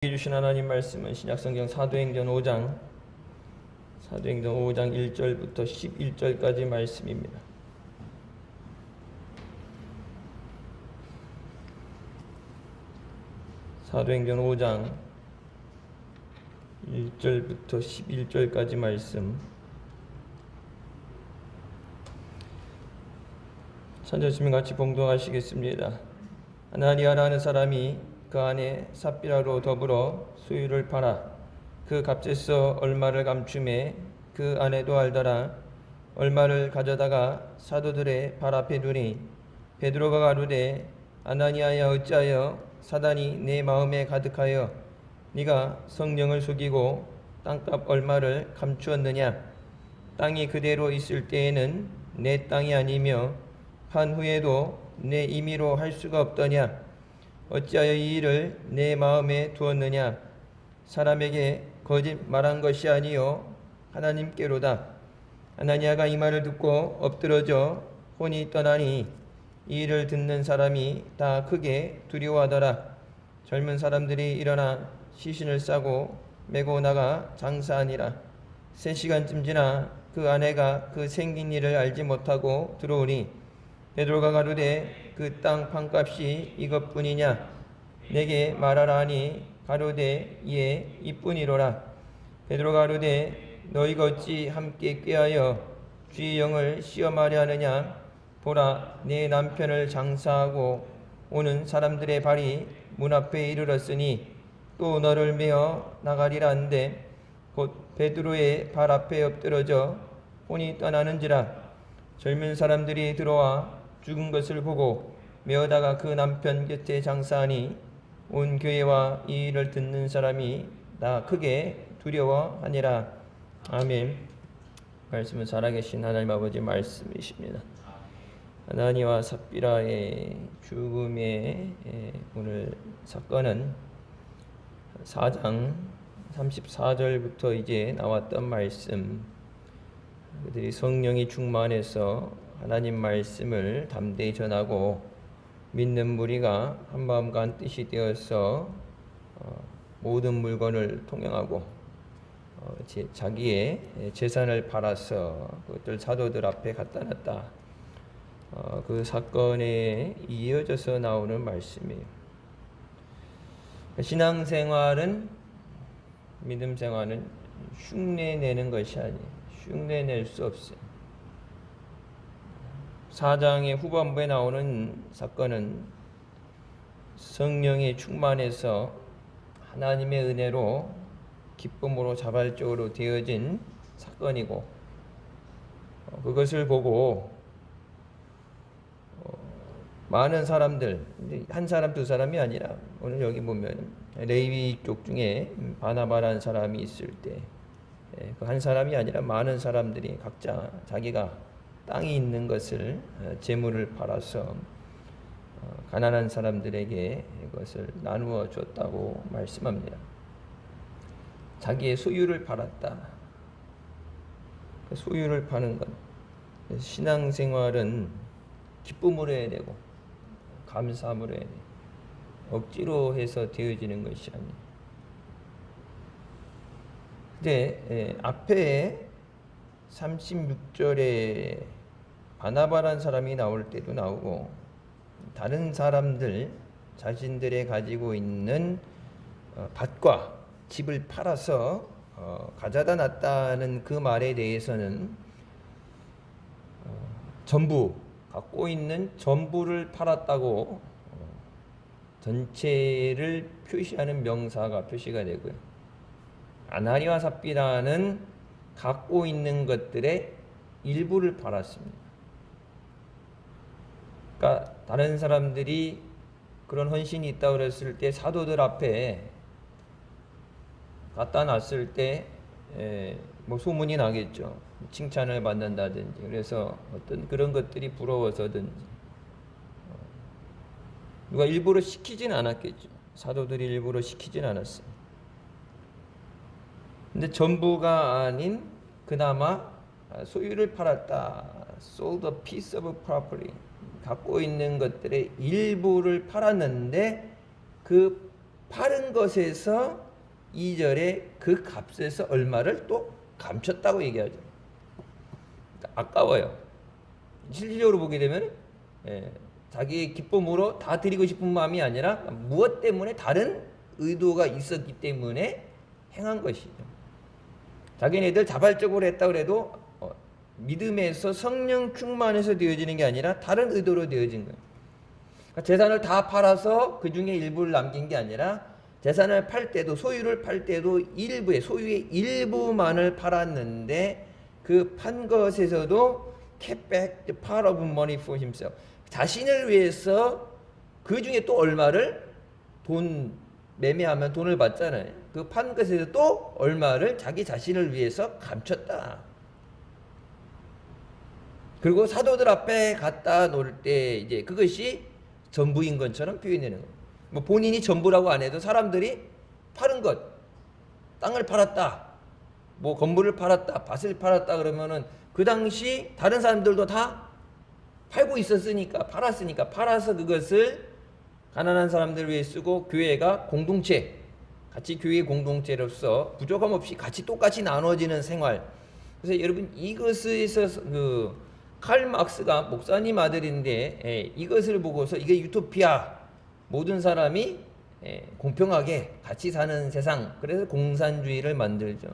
주신 하나님 말씀은 신약성경 사도행전 5장 1절부터 11절까지 말씀입니다. 사도행전 5장 1절부터 11절까지 말씀. 찬자시면 같이 봉독하시겠습니다. 아나니아라는 사람이 그 안에 삽비라로 더불어 수유를 팔아 그 값에서 얼마를 감춤해 그 아내도 알더라. 얼마를 가져다가 사도들의 발 앞에 두니 베드로가 가로되 아나니아야, 어찌하여 사단이 내 마음에 가득하여 네가 성령을 속이고 땅값 얼마를 감추었느냐? 땅이 그대로 있을 때에는 내 땅이 아니며 판 후에도 내 임의로 할 수가 없더냐? 어찌하여 이 일을 내 마음에 두었느냐? 사람에게 거짓 말한 것이 아니요 하나님께로다. 아나니아가 이 말을 듣고 엎드러져 혼이 떠나니 이 일을 듣는 사람이 다 크게 두려워하더라. 젊은 사람들이 일어나 시신을 싸고 메고 나가 장사하니라. 3시간쯤 지나 그 아내가 그 생긴 일을 알지 못하고 들어오니 베드로가 가로되 그 땅 판값이 이것뿐이냐? 내게 말하라 하니 가로되 예, 이뿐이로라. 베드로가 가로되 너희가 어찌 함께 꾀하여 주의 영을 시험하려 하느냐? 보라, 내 남편을 장사하고 오는 사람들의 발이 문 앞에 이르렀으니 또 너를 메어 나가리라 한데 곧 베드로의 발 앞에 엎드러져 혼이 떠나는지라. 젊은 사람들이 들어와 죽은 것을 보고 메어다가 그 남편 곁에 장사하니 온 교회와 이 일을 듣는 사람이 다 크게 두려워하니라. 아멘. 말씀은 살아계신 하나님 아버지 말씀이십니다. 아나니와 삽비라의 죽음의 오늘 사건은 4장 34절부터 이제 나왔던 말씀, 그들이 성령이 충만해서 하나님 말씀을 담대히 전하고 믿는 무리가 한마음과 한뜻이 되어서 모든 물건을 통용하고 자기의 재산을 팔아서 그것들 사도들 앞에 갖다 놨다. 그 사건에 이어져서 나오는 말씀이에요. 신앙생활은, 믿음 생활은 흉내내는 것이 아니에요. 흉내낼 수 없어요. 4장의 후반부에 나오는 사건은 성령이 충만해서 하나님의 은혜로 기쁨으로 자발적으로 되어진 사건이고, 그것을 보고 많은 사람들, 한 사람 두 사람이 아니라 오늘 여기 보면 레위 쪽 중에 바나바라는 사람이 있을 때 그 한 사람이 아니라 많은 사람들이 각자 자기가 땅이 있는 것을 재물을 팔아서 가난한 사람들에게 이것을 나누어 줬다고 말씀합니다. 자기의 소유를 팔았다. 그 소유를 파는 것. 신앙생활은 기쁨으로 해야 되고 감사함으로 해야 돼. 억지로 해서 되어지는 것이 아니에요. 근데 앞에 36절에 바나바라는 사람이 나올 때도 나오고, 다른 사람들 자신들의 가지고 있는 밭과 집을 팔아서 가져다 놨다는 그 말에 대해서는 전부 갖고 있는 전부를 팔았다고 전체를 표시하는 명사가 표시가 되고요. 아나니와 삽비라는 갖고 있는 것들의 일부를 팔았습니다. 그러니까 다른 사람들이 그런 헌신이 있다고 그랬을 때 사도들 앞에 갖다 놨을 때 뭐 소문이 나겠죠. 칭찬을 받는다든지, 그래서 어떤 그런 것들이 부러워서든지 누가 일부러 시키진 않았겠죠. 사도들이 일부러 시키진 않았어요. 근데 전부가 아닌 그나마 소유를 팔았다. sold a piece of property. 갖고 있는 것들의 일부를 팔았는데 그 파는 것에서 2절에 그 값에서 얼마를 또 감췄다고 얘기하죠. 아까워요. 실질적으로 보게 되면 자기의 기쁨으로 다 드리고 싶은 마음이 아니라 무엇 때문에 다른 의도가 있었기 때문에 행한 것이죠. 자기네들 자발적으로 했다 그래도 믿음에서 성령 충만해서 되어지는 게 아니라 다른 의도로 되어진 거예요. 그러니까 재산을 다 팔아서 그 중에 일부를 남긴 게 아니라 재산을 팔 때도 소유를 팔 때도 일부의 소유의 일부만을 팔았는데 그 판 것에서도 kept back the part of money for himself. 자신을 위해서 그 중에 또 얼마를 돈 매매하면 돈을 받잖아요. 그 판 것에서 또 얼마를 자기 자신을 위해서 감췄다. 그리고 사도들 앞에 갖다 놓을 때 이제 그것이 전부인 것처럼 표현되는 거예요. 뭐 본인이 전부라고 안 해도 사람들이 파는 것, 땅을 팔았다, 뭐 건물을 팔았다, 밭을 팔았다 그러면은 그 당시 다른 사람들도 다 팔고 있었으니까 팔아서 그것을 가난한 사람들 위해 쓰고 교회가 공동체, 같이 교회 공동체로서 부족함 없이 같이 똑같이 나눠지는 생활. 그래서 여러분 이것에서 칼 막스가 목사님 아들인데 이것을 보고서 이게 유토피아, 모든 사람이 공평하게 같이 사는 세상, 그래서 공산주의를 만들죠.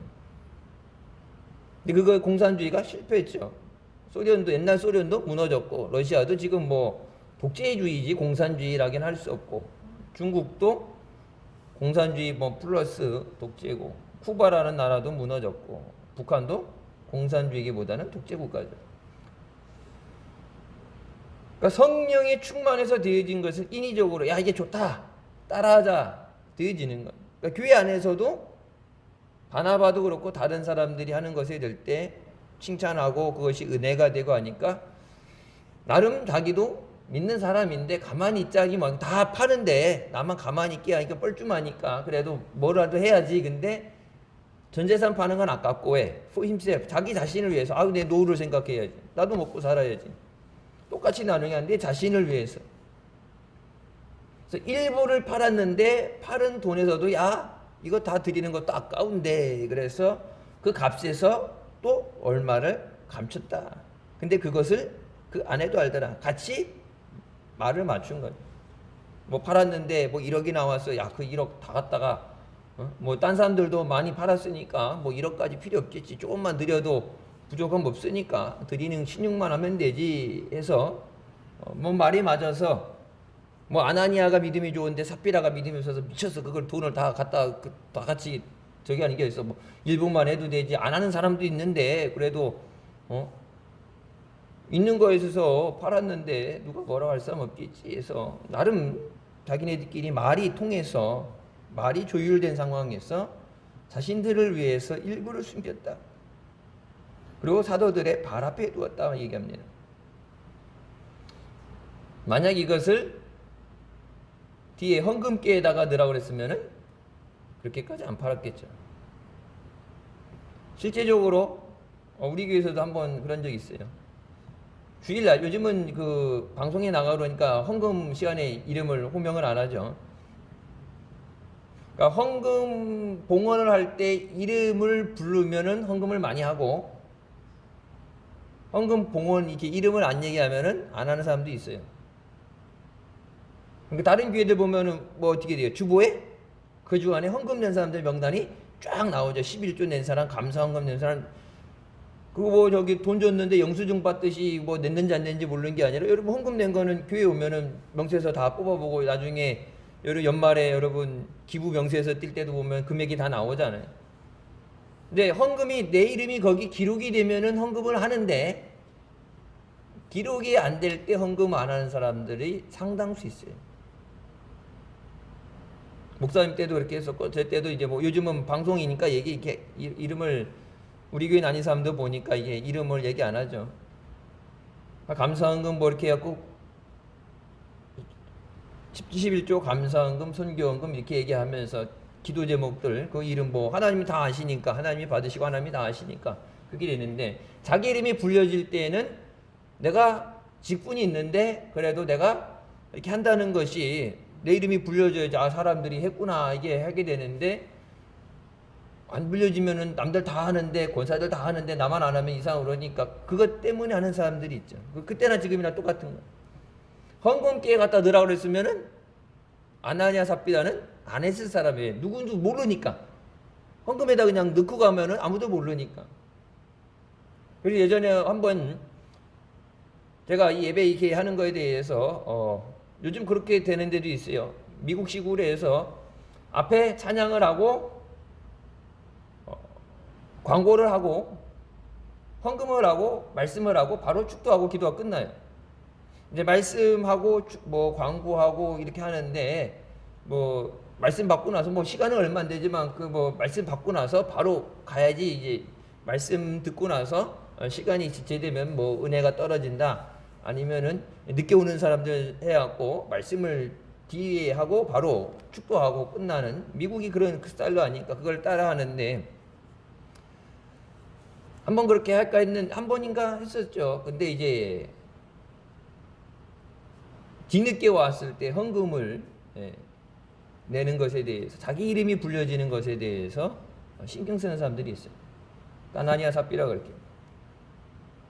근데 그거 공산주의가 실패했죠. 소련도 옛날 소련도 무너졌고 러시아도 지금 뭐 독재주의지 공산주의라긴 할 수 없고 중국도 공산주의 뭐 플러스 독재고 쿠바라는 나라도 무너졌고 북한도 공산주의기보다는 독재국가죠. 그러니까 성령이 충만해서 되어진 것은 인위적으로 야 이게 좋다 따라하자 되어지는 것. 그러니까 교회 안에서도 바나바도 그렇고 다른 사람들이 하는 것에 될 때 칭찬하고 그것이 은혜가 되고 하니까 나름 자기도 믿는 사람인데 가만히 있자기 뭐 다 파는데 나만 가만히 있게 하니까 뻘쭘하니까 그래도 뭐라도 해야지. 근데 전 재산 파는 건 아깝고 왜? For himself, 자기 자신을 위해서. 내 노후를 생각해야지. 나도 먹고 살아야지. 똑같이 나누는 게 아닌데 자신을 위해서. 그래서 일부를 팔았는데 파는 돈에서도 야 이거 다 드리는 것도 아까운데 그래서 그 값에서 또 얼마를 감췄다. 근데 그것을 그 아내도 알더라. 같이 말을 맞춘 거죠. 뭐 팔았는데 뭐 1억이 나왔어. 야 그 1억 다 갖다가 뭐 딴 사람들도 많이 팔았으니까 뭐 1억까지 필요 없겠지. 조금만 드려도 부족함 없으니까 드리는 신용만 하면 되지 해서 뭐 말이 맞아서 뭐 아나니아가 믿음이 좋은데 삽비라가 믿음이 없어서 미쳐서 그걸 돈을 다 갖다 다 같이 저기 하는 게 있어. 뭐 일부만 해도 되지. 안 하는 사람도 있는데 그래도 있는 거에 있어서 팔았는데 누가 뭐라고 할 사람 없겠지 해서 나름 자기네들끼리 말이 통해서 말이 조율된 상황에서 자신들을 위해서 일부를 숨겼다. 그리고 사도들의 발 앞에 두었다 얘기합니다. 만약 이것을 뒤에 헌금계에다가 넣으라고 그랬으면은 그렇게까지 안 팔았겠죠. 실제적으로 우리 교회에서도 한번 그런 적이 있어요. 주일날 요즘은 그 방송에 나가고 그러니까 헌금 시간에 이름을 호명을 안 하죠. 그러니까 헌금 봉헌을 할 때 이름을 부르면은 헌금을 많이 하고 헌금 봉헌 이렇게 이름을 안 얘기하면은 안 하는 사람도 있어요. 그러니까 다른 교회들 보면은 뭐 어떻게 돼요? 주보에 그 주간에 헌금 낸 사람들 명단이 쫙 나오죠. 11조 낸 사람, 감사 헌금 낸 사람. 그거 뭐 저기 돈 줬는데 영수증 받듯이 뭐 냈는지 안 냈는지 모르는 게 아니라 여러분 헌금 낸 거는 교회 오면은 명세서 다 뽑아보고 나중에 여러분 연말에 여러분 기부 명세서 뛸 때도 보면 금액이 다 나오잖아요. 근데 헌금이 내 이름이 거기 기록이 되면은 헌금을 하는데 기록이 안 될 때 헌금 안 하는 사람들이 상당수 있어요. 목사님 때도 그렇게 했었고 제 때도 이제 뭐 요즘은 방송이니까 이렇게 이름을 우리 교인 아닌 사람도 보니까 이게 이름을 얘기 안 하죠. 감사헌금 뭐 이렇게 해갖고 11조 감사헌금, 선교헌금 이렇게 얘기하면서 기도 제목들 그 이름 뭐 하나님이 다 아시니까 하나님이 받으시고 하나님이 다 아시니까 그게 되는데 자기 이름이 불려질 때에는 내가 직분이 있는데 그래도 내가 이렇게 한다는 것이 내 이름이 불려져야지 사람들이 했구나 이게 하게 되는데, 안 불려지면은 남들 다 하는데, 권사들 다 하는데 나만 안 하면 이상하고 그러니까 그것 때문에 하는 사람들이 있죠. 그때나 지금이나 똑같은 거예요. 헌금기에 갖다 넣으라고 그랬으면은 아나니아 삽비라는 안 했을 사람이에요. 누군지 모르니까. 헌금에다 그냥 넣고 가면은 아무도 모르니까. 그래서 예전에 한번 제가 이 예배 이렇게 하는 거에 대해서 요즘 그렇게 되는 데도 있어요. 미국식으로 해서 앞에 찬양을 하고 광고를 하고 헌금을 하고 말씀을 하고 바로 축도하고 기도가 끝나요. 이제 말씀하고 뭐 광고하고 이렇게 하는데, 뭐 말씀 받고 나서 뭐 시간은 얼마 안 되지만 그 뭐 말씀 받고 나서 바로 가야지. 이제 말씀 듣고 나서 시간이 지체되면 뭐 은혜가 떨어진다, 아니면은 늦게 오는 사람들 해갖고 말씀을 뒤에 하고 바로 축도하고 끝나는, 미국이 그런 그 스타일로 하니까 그걸 따라 하는데, 한번 그렇게 할까 했는, 한 번인가 했었죠. 근데 이제 뒤늦게 왔을 때 헌금을 내는 것에 대해서, 자기 이름이 불려지는 것에 대해서 신경 쓰는 사람들이 있어요. 아나니아 삽비라 그렇게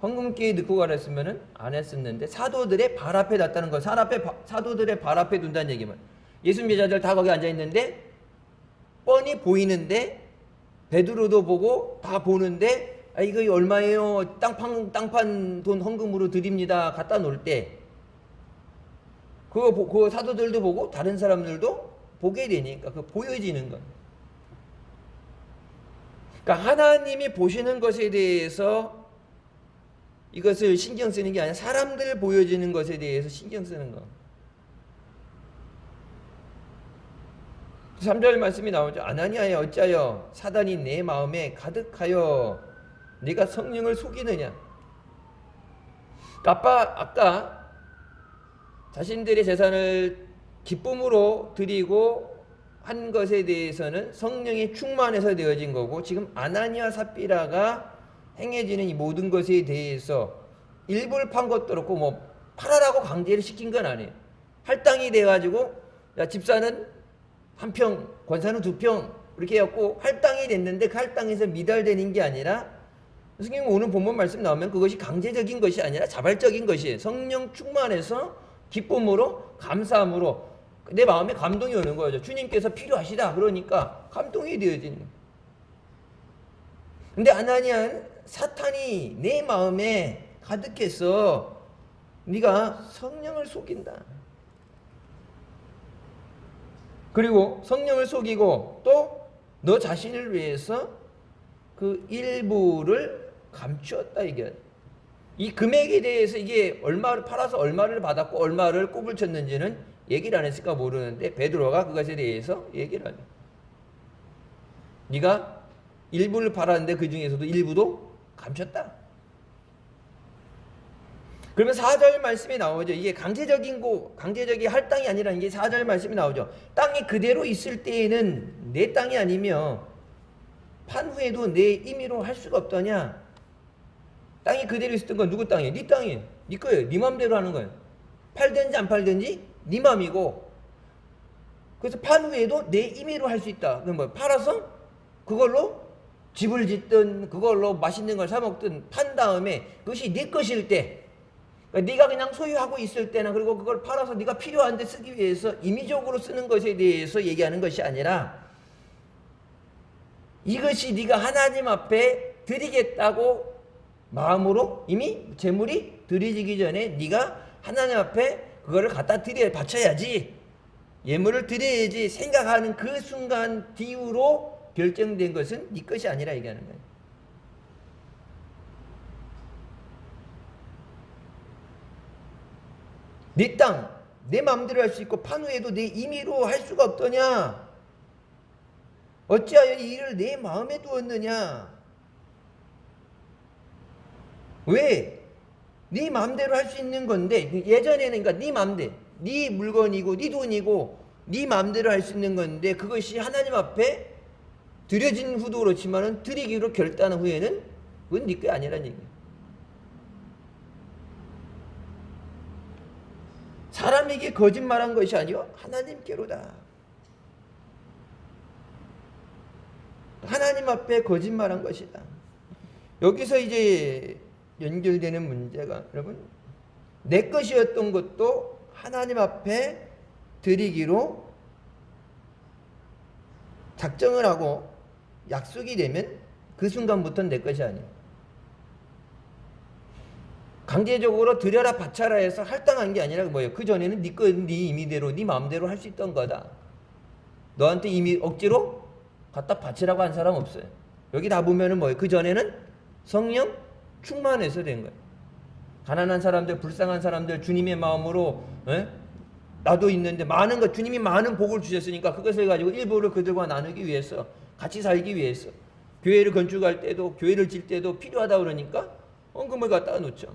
헌금기에 넣고 가랬으면은 안 했었는데, 사도들의 발 앞에 놨다는 거. 사도들의 발 앞에 둔다는 얘기만. 예수님 제자들 다 거기 앉아 있는데 뻔히 보이는데, 베드로도 보고 다 보는데, 이거 얼마예요? 땅판 돈 헌금으로 드립니다. 갖다 놓을 때 그거 사도들도 보고 다른 사람들도 보게 되니까 그 보여지는 건. 그러니까 하나님이 보시는 것에 대해서 이것을 신경 쓰는 게 아니라 사람들 보여지는 것에 대해서 신경 쓰는 거. 3절 말씀이 나오죠. 아나니아야 어찌하여 사단이 내 마음에 가득하여 네가 성령을 속이느냐. 아까 자신들의 재산을 기쁨으로 드리고 한 것에 대해서는 성령이 충만해서 되어진 거고, 지금 아나니아 삽비라가 행해지는 이 모든 것에 대해서 일부를 판 것도 그렇고 뭐 팔아라고 강제를 시킨 건 아니에요. 할당이 돼가지고 야 집사는 한 평, 권사는 2평 이렇게 해갖고 할당이 됐는데, 그 할당에서 미달되는 게 아니라, 성경 오늘 본문 말씀 나오면 그것이 강제적인 것이 아니라 자발적인 것이에요. 성령 충만해서 기쁨으로 감사함으로 내 마음에 감동이 오는 거죠. 주님께서 필요하시다 그러니까 감동이 되어지는 거예요. 근데 아나니아는 사탄이 내 마음에 가득해서 네가 성령을 속인다. 그리고 성령을 속이고 또 너 자신을 위해서 그 일부를 감추었다 이게. 이 금액에 대해서 이게 얼마를 팔아서 얼마를 받았고 얼마를 꼽을 쳤는지는 얘기를 안 했을까 모르는데, 베드로가 그것에 대해서 얘기를 하죠. 네가 일부를 팔았는데 그 중에서도 일부도 감췄다. 그러면 4절 말씀이 나오죠. 이게 강제적인 할당이 아니라 이게 4절 말씀이 나오죠. 땅이 그대로 있을 때에는 내 땅이 아니며 판 후에도 내 임의로 할 수가 없더냐. 땅이 그대로 있었던 건 누구 땅이에요? 네 땅이에요. 네 거예요. 네 맘대로 하는 거예요. 팔든지 안 팔든지 네 맘이고, 그래서 판 후에도 내 임의로 할 수 있다. 그럼 뭐 팔아서 그걸로 집을 짓든 그걸로 맛있는 걸 사 먹든 판 다음에 그것이 네 것일 때, 그러니까 네가 그냥 소유하고 있을 때나, 그리고 그걸 팔아서 네가 필요한 데 쓰기 위해서 임의적으로 쓰는 것에 대해서 얘기하는 것이 아니라, 이것이 네가 하나님 앞에 드리겠다고 마음으로 이미 재물이 드려지기 전에 네가 하나님 앞에 그거를 갖다 바쳐야지, 예물을 드려야지 생각하는 그 순간 뒤로 결정된 것은 네 것이 아니라 얘기하는 거예요. 네 땅, 내 마음대로 할 수 있고 판 후에도 내 임의로 할 수가 없더냐. 어찌하여 이 일을 내 마음에 두었느냐. 왜? 네 마음대로 할 수 있는 건데, 예전에는 그러니까 네 마음대로, 네 물건이고 네 돈이고 네 마음대로 할 수 있는 건데, 그것이 하나님 앞에 드려진 후도 그렇지만은 드리기로 결단한 후에는 그건 네 게 아니라는 얘기예요. 사람에게 거짓말한 것이 아니요 하나님께로다. 하나님 앞에 거짓말한 것이다. 여기서 이제 연결되는 문제가 여러분 내 것이었던 것도 하나님 앞에 드리기로 작정을 하고 약속이 되면 그 순간부터는 내 것이 아니에요. 강제적으로 드려라 바쳐라 해서 할당한 게 아니라 뭐예요? 그 전에는 네 거, 네 임의대로, 네 마음대로 할 수 있던 거다. 너한테 이미 억지로 갖다 바치라고 한 사람 없어요. 여기 다 보면은 뭐예요? 그 전에는 성령 충만해서 된 거예요. 가난한 사람들, 불쌍한 사람들 주님의 마음으로 나도 있는데 많은 것 주님이 많은 복을 주셨으니까 그것을 가지고 일부를 그들과 나누기 위해서 같이 살기 위해서 교회를 건축할 때도 교회를 질 때도 필요하다 그러니까 헌금을 갖다가 놓죠.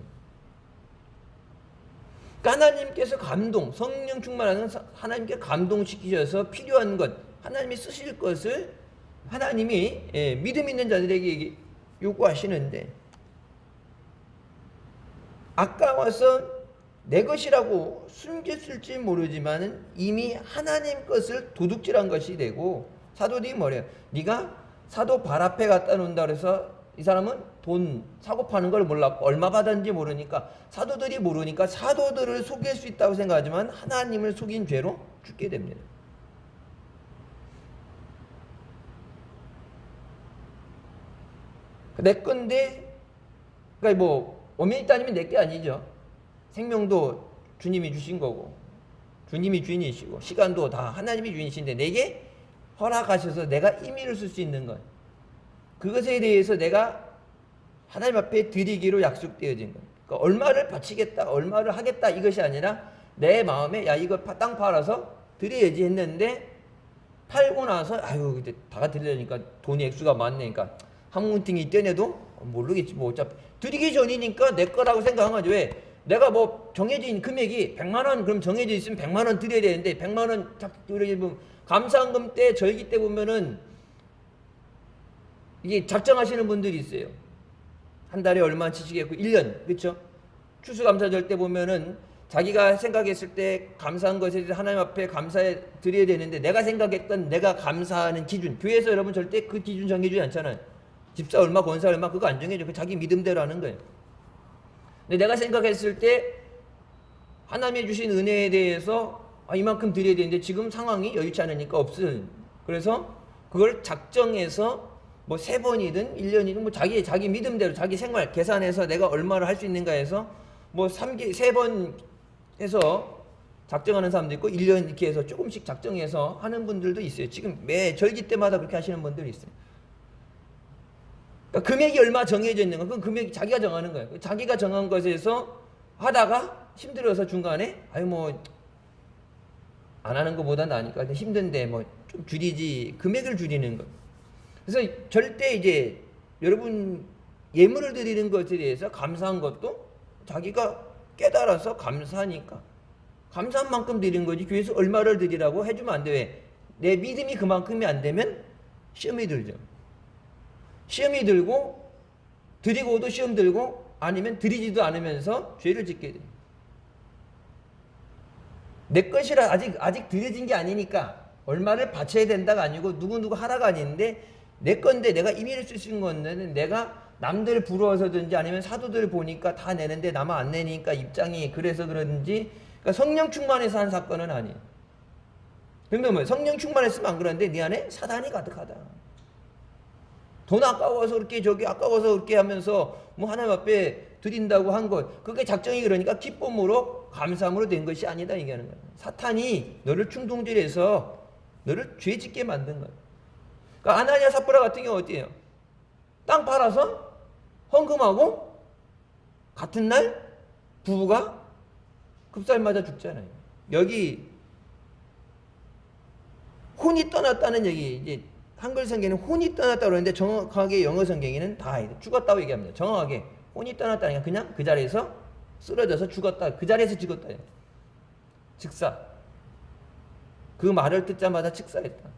하나님께서 감동, 성령 충만하는 하나님께 감동시키셔서 필요한 것, 하나님이 쓰실 것을 하나님이 믿음 있는 자들에게 요구하시는데 아까워서 내 것이라고 숨겼을지 모르지만 이미 하나님 것을 도둑질한 것이 되고 사도들이 뭐래요? 네가 사도 발 앞에 갖다 놓는다 그래서 이 사람은 돈 사고 파는 걸 몰랐고 얼마 받았는지 모르니까 사도들이 모르니까 사도들을 속일 수 있다고 생각하지만 하나님을 속인 죄로 죽게 됩니다. 내 건데 그러니까 뭐 엄연히 따지면 내 게 아니죠. 생명도 주님이 주신 거고 주님이 주인이시고 시간도 다 하나님이 주인이신데 내게 허락하셔서 내가 임의를 쓸 수 있는 것 그것에 대해서 내가 하나님 앞에 드리기로 약속되어진 것 그러니까 얼마를 바치겠다 얼마를 하겠다 이것이 아니라 내 마음에 야 이거 땅 팔아서 드려야지 했는데 팔고 나서 아유 근데 다 드리려니까 돈이 액수가 많으니까 한 뭉탱이 떼내도 모르겠지 뭐 어차피 드리기 전이니까 내 거라고 생각한 거죠. 왜? 내가 뭐 정해진 금액이 100만 원 그럼 정해져 있으면 100만 원 드려야 되는데 100만 원 감사헌금 때 절기 때 보면은 이게 작정하시는 분들이 있어요. 한 달에 얼마 치시겠고 1년 그렇죠? 추수감사절 때 보면은 자기가 생각했을 때 감사한 것에 대해서 하나님 앞에 감사해 드려야 되는데 내가 생각했던 내가 감사하는 기준 교회에서 여러분 절대 그 기준 정해주지 않잖아요. 집사 얼마 권사 얼마 그거 안 정해줘. 그 자기 믿음대로 하는 거예요. 근데 내가 생각했을 때 하나님이 주신 은혜에 대해서 이만큼 드려야 되는데 지금 상황이 여유치 않으니까 없음. 그래서 그걸 작정해서 뭐 3번이든 1년이든 뭐 자기 믿음대로 자기 생활 계산해서 내가 얼마를 할 수 있는가 해서 뭐 3번 해서 작정하는 사람도 있고 1년 이렇게 해서 조금씩 작정해서 하는 분들도 있어요. 지금 매 절기 때마다 그렇게 하시는 분들이 있어요. 그러니까 금액이 얼마 정해져 있는 건 그건 금액이 자기가 정하는 거예요. 자기가 정한 것에서 하다가 힘들어서 중간에 뭐 안 하는 것보다 나으니까 힘든데 뭐 좀 줄이지 금액을 줄이는 거. 그래서 절대 이제 여러분 예물을 드리는 것에 대해서 감사한 것도 자기가 깨달아서 감사하니까 감사한 만큼 드리는 거지 교회에서 얼마를 드리라고 해주면 안 돼. 왜? 내 믿음이 그만큼이 안 되면 시험이 들죠. 시험이 들고 드리고도 시험 들고 아니면 드리지도 않으면서 죄를 짓게 돼요. 내 것이라 아직 드려진 게 아니니까 얼마를 바쳐야 된다가 아니고 누구 하라가 아닌데 내 건데 내가 임의를 쓸 수 있는 건데 내가 남들 부러워서든지 아니면 사도들 보니까 다 내는데 나만 안 내니까 입장이 그래서 그런지 그러니까 성령 충만해서 한 사건은 아니에요. 그러면 뭐 성령 충만했으면 안 그러는데 네 안에 사단이 가득하다. 돈 아까워서 그렇게 하면서 뭐 하나님 앞에 드린다고 한 것 그게 작정이 그러니까 기쁨으로 감사함으로 된 것이 아니다 얘기하는 거예요. 사탄이 너를 충동질해서 너를 죄짓게 만든 거예요. 그러니까 아나니아 삽브라 같은 경우 어때요? 땅 팔아서 헌금하고 같은 날 부부가 급살 맞아 죽잖아요. 여기 혼이 떠났다는 얘기 이제 한글 성경에는 혼이 떠났다고 그러는데 정확하게 영어 성경에는 다 죽었다고 얘기합니다. 정확하게 혼이 떠났다니까 그냥 그 자리에서 쓰러져서 죽었다. 그 자리에서 죽었다. 즉사. 그 말을 듣자마자 즉사했다.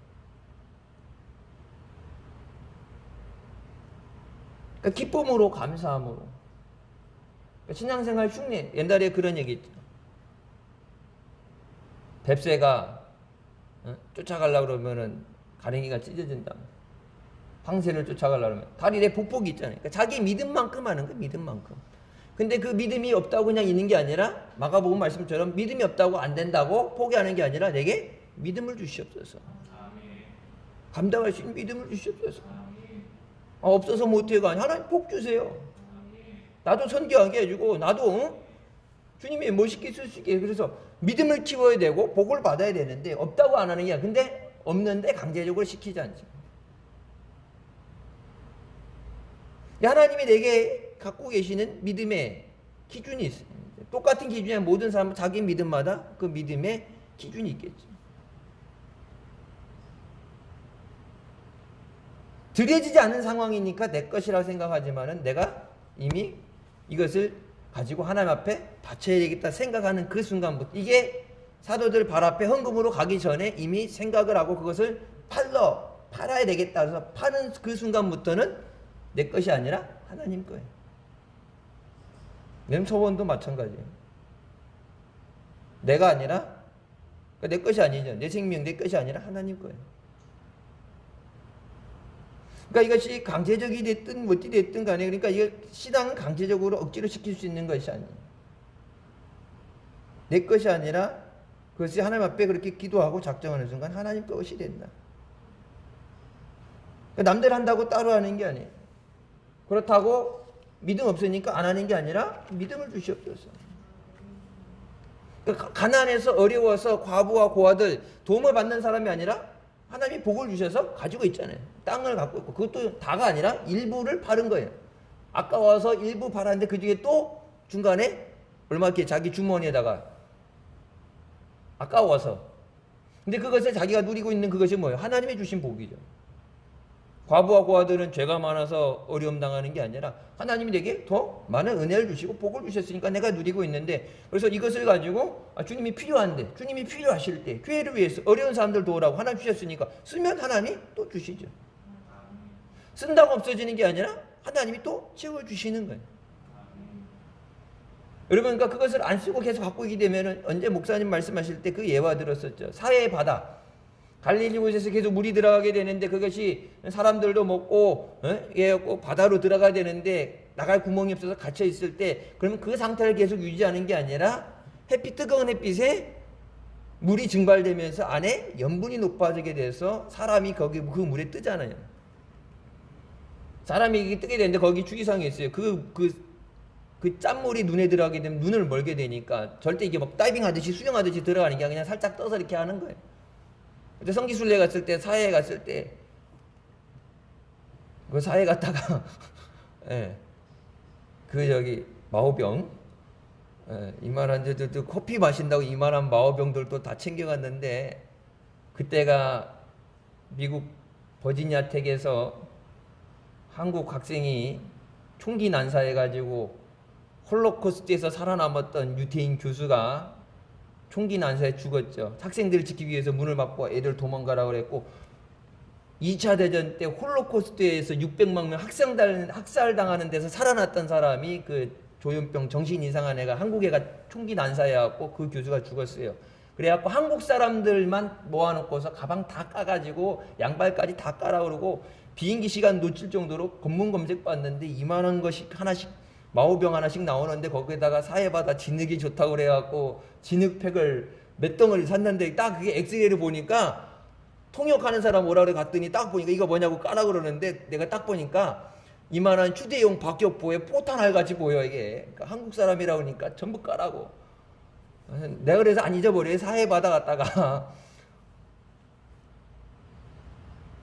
그러니까 기쁨으로 감사함으로. 그러니까 신앙생활 흉내. 옛날에 그런 얘기 있죠. 뱁새가 쫓아가려고 그러면은 가랭이가 찢어진다. 황새를 쫓아가려고 하면 다리 내 복복이 있잖아요. 그러니까 자기 믿음만큼 하는 거예요. 믿음만큼. 근데 그 믿음이 없다고 그냥 있는 게 아니라 마가복음 말씀처럼 믿음이 없다고 안 된다고 포기하는 게 아니라 내게 믿음을 주시옵소서. 감당할 수 있는 믿음을 주시옵소서. 없어서 못해가 아니라 하나님 복 주세요. 나도 선교하게 해주고 나도 주님이 멋있게 쓸 수 있게. 그래서 믿음을 키워야 되고 복을 받아야 되는데 없다고 안 하는 게 아니라 근데 없는데 강제적으로 시키지 않죠. 하나님이 내게 갖고 계시는 믿음의 기준이 있어요. 똑같은 기준이 모든 사람은 자기 믿음마다 그 믿음의 기준이 있겠죠. 드려지지 않는 상황이니까 내 것이라고 생각하지만은 내가 이미 이것을 가지고 하나님 앞에 바쳐야 되겠다 생각하는 그 순간부터 이게 사도들 발 앞에 헌금으로 가기 전에 이미 생각을 하고 그것을 팔아야 되겠다 해서 파는 그 순간부터는 내 것이 아니라 하나님 거예요. 소원도 마찬가지예요. 내가 아니라 내 것이 아니죠. 내 생명 내 것이 아니라 하나님 거예요. 그러니까 이것이 강제적이 됐든 뭐지 됐든 간에 그러니까 이거 신앙은 강제적으로 억지로 시킬 수 있는 것이 아니에요. 내 것이 아니라 그것이 하나님 앞에 그렇게 기도하고 작정하는 순간 하나님 것이 된다. 그러니까 남들 한다고 따로 하는 게 아니에요. 그렇다고 믿음 없으니까 안 하는 게 아니라 믿음을 주시옵소서. 그러니까 가난해서 어려워서 과부와 고아들 도움을 받는 사람이 아니라 하나님이 복을 주셔서 가지고 있잖아요. 땅을 갖고 있고 그것도 다가 아니라 일부를 파는 거예요. 아까워서 일부 팔았는데 그 중에 또 중간에 얼마 이렇게 자기 주머니에다가 아까워서 근데 그것을 자기가 누리고 있는 그것이 뭐예요? 하나님이 주신 복이죠. 과부와 고아들은 죄가 많아서 어려움 당하는 게 아니라 하나님이 내게 더 많은 은혜를 주시고 복을 주셨으니까 내가 누리고 있는데 그래서 이것을 가지고 주님이 필요한데 주님이 필요하실 때 교회를 위해서 어려운 사람들 도우라고 하나님 주셨으니까 쓰면 하나님이 또 주시죠. 쓴다고 없어지는 게 아니라 하나님이 또 채워주시는 거예요. 여러분 그러니까 그것을 안 쓰고 계속 갖고 있게 되면 언제 목사님 말씀하실 때 그 예화 들었었죠. 사해의 바다 갈릴리 곳에서 계속 물이 들어가게 되는데 그것이 사람들도 먹고 바다로 들어가야 되는데 나갈 구멍이 없어서 갇혀 있을 때 그러면 그 상태를 계속 유지하는 게 아니라 뜨거운 햇빛에 물이 증발되면서 안에 염분이 높아지게 돼서 사람이 거기 그 물에 뜨잖아요. 사람이 뜨게 되는데 거기 주의사항이 있어요. 그 짠물이 눈에 들어가게 되면 눈을 멀게 되니까 절대 이게 막 다이빙 하듯이 수영하듯이 들어가는 게 그냥 살짝 떠서 이렇게 하는 거예요. 근데 성지순례 갔을 때 사해에 갔을 때 그 사해 갔다가 그 저기 마호병 이만한 데도 커피 마신다고 이만한 마호병들도 다 챙겨갔는데 그때가 미국 버지니아 텍에서 한국 학생이 총기 난사해가지고 홀로코스트에서 살아남았던 유태인 교수가 총기 난사에 죽었죠. 학생들을 지키기 위해서 문을 막고 애들 도망가라고 그랬고 2차 대전 때 홀로코스트에서 600만 명 학살당하는 데서 살아났던 사람이 그 조현병 정신 이상한 애가 한국 애가 총기 난사해갖고 그 교수가 죽었어요. 그래갖고 한국 사람들만 모아놓고서 가방 다 까가지고 양발까지 다 까라 그러고 비행기 시간 놓칠 정도로 검문 검색 받는데 이만한 것이 하나씩 마호병 하나씩 나오는데 거기에다가 사해바다 진흙이 좋다고 그래갖고 진흙팩을 몇 덩어리 샀는데 딱 그게 엑스레이를 보니까 통역하는 사람 오라 그래 갔더니 딱 보니까 이거 뭐냐고 까라 그러는데 내가 딱 보니까 이만한 휴대용 박격포에 포탄알 같이 보여 이게. 그러니까 한국 사람이라 그러니까 전부 까라고. 내가 그래서 안 잊어버려요. 사해바다 갔다가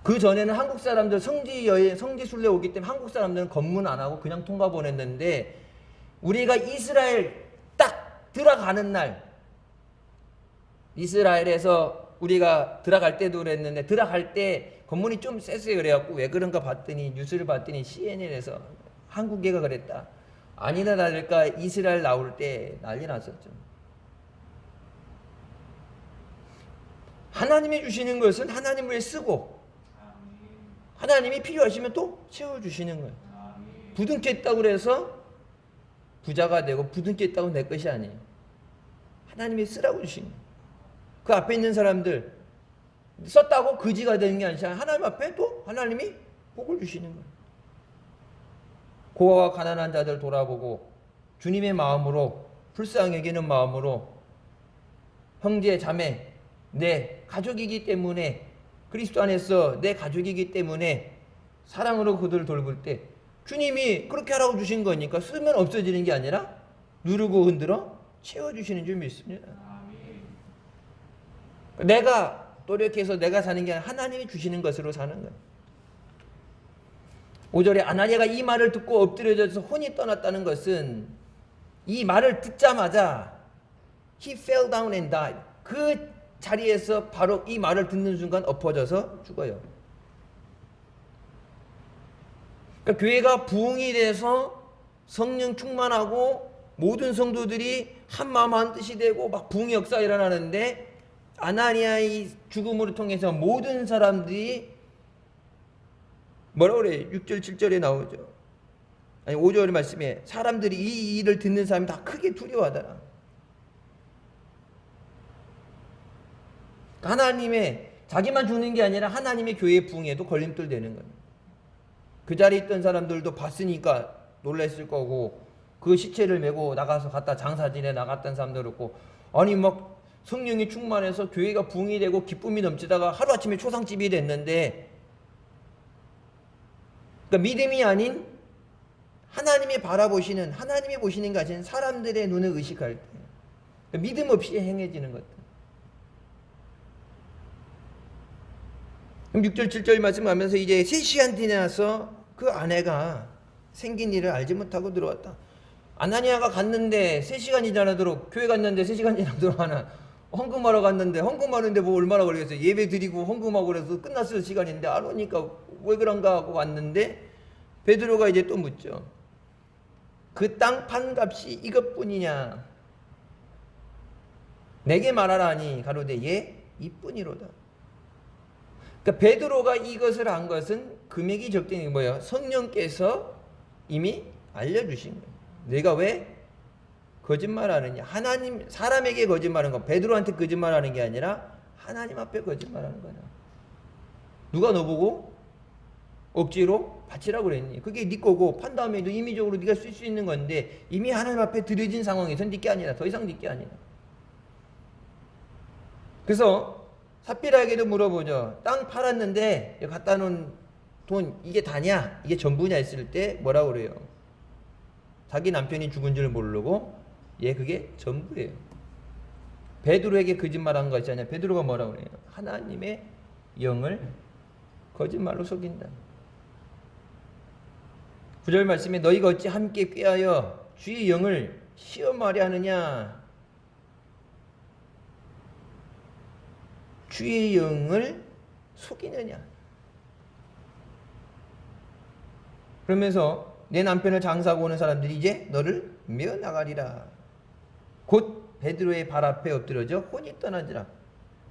그 전에는 한국 사람들 성지순례 오기 때문에 한국 사람들은 검문 안 하고 그냥 통과 보냈는데 우리가 이스라엘 딱 들어가는 날 이스라엘에서 우리가 들어갈 때도 그랬는데 들어갈 때 검문이 좀 셌어요. 그래갖고 왜 그런가 봤더니 뉴스를 봤더니 CNN에서 한국애가 그랬다. 아니나 다를까 이스라엘 나올 때 난리 났었죠. 하나님이 주시는 것은 하나님을 쓰고 하나님이 필요하시면 또 채워주시는 거예요. 부둥켰다고 그래서 부자가 되고 부둥켰다고 내 것이 아니에요. 하나님이 쓰라고 주신 거예요. 그 앞에 있는 사람들 썼다고 거지가 되는 게 아니라 하나님 앞에 또 하나님이 복을 주시는 거예요. 고아와 가난한 자들 돌아보고 주님의 마음으로 불쌍히 여기는 마음으로 형제 자매 내 가족이기 때문에 그리스도 안에서 내 가족이기 때문에 사랑으로 그들을 돌볼 때 주님이 그렇게 하라고 주신 거니까 쓰면 없어지는 게 아니라 누르고 흔들어 채워주시는 줄 믿습니다. 내가 노력해서 내가 사는 게 아니라 하나님이 주시는 것으로 사는 거예요. 5절에 아나니아가 이 말을 듣고 엎드려져서 혼이 떠났다는 것은 이 말을 듣자마자 he fell down and died. 그 자리에서 바로 이 말을 듣는 순간 엎어져서 죽어요. 그러니까 교회가 부흥이 돼서 성령 충만하고 모든 성도들이 한 마음 한 뜻이 되고 막 부흥의 역사가 일어나는데 아나니아의 죽음으로 통해서 모든 사람들이 뭐라고 그래? 6절 7절에 나오죠. 아니 5절의 말씀에 사람들이 이 일을 듣는 사람이 다 크게 두려워하더라. 하나님의 자기만 죽는 게 아니라 하나님의 교회의 부흥에도 걸림돌 되는 거예요. 그 자리에 있던 사람들도 봤으니까 놀랐을 거고 그 시체를 메고 나가서 갖다 장사진에 나갔던 사람도 그렇고 아니 막 성령이 충만해서 교회가 부흥이 되고 기쁨이 넘치다가 하루아침에 초상집이 됐는데 그러니까 믿음이 아닌 하나님이 바라보시는 하나님이 보시는 것은 사람들의 눈을 의식할 때 그러니까 믿음 없이 행해지는 것들. 그럼 6절 7절 말씀하면서 이제 3시간 지나서 그 아내가 생긴 일을 알지 못하고 들어왔다. 아나니아가 갔는데 3시간이 지나도록 교회 갔는데 3시간 지나도록 하나 헌금하러 갔는데 헌금하는데 뭐 얼마나 걸리겠어요. 예배 드리고 헌금하고 그래서 끝났을 시간인데 안 오니까 왜 그런가 하고 왔는데 베드로가 이제 또 묻죠. 그 땅 판값이 이것뿐이냐? 내게 말하라니 가로되 예 이뿐이로다. 그러니까 베드로가 이것을 한 것은 금액이 적당히 뭐예요? 성령께서 이미 알려주신 거예요. 내가 왜 거짓말하느냐? 하나님 사람에게 거짓말하는 거, 베드로한테 거짓말하는 게 아니라 하나님 앞에 거짓말하는 거냐? 누가 너 보고 억지로 바치라고 그랬니? 그게 네 거고 판 다음에도 임의적으로 네가 쓸 수 있는 건데 이미 하나님 앞에 드려진 상황에서 네 게 아니라 더 이상 네 게 아니라. 그래서 삽비라에게도 물어보죠. 땅 팔았는데 갖다 놓은 돈 이게 다냐? 이게 전부냐 했을 때 뭐라고 그래요? 자기 남편이 죽은 줄 모르고 예 그게 전부예요. 베드로에게 거짓말한 거 있잖아요. 베드로가 뭐라고 그래요? 하나님의 영을 거짓말로 속인다. 9절 말씀에 너희가 어찌 함께 꾀하여 주의 영을 시험하려 하느냐? 주의 영을 속이느냐? 그러면서 내 남편을 장사하고 오는 사람들이 이제 너를 메어 나가리라. 곧 베드로의 발 앞에 엎드려져 혼이 떠나지라.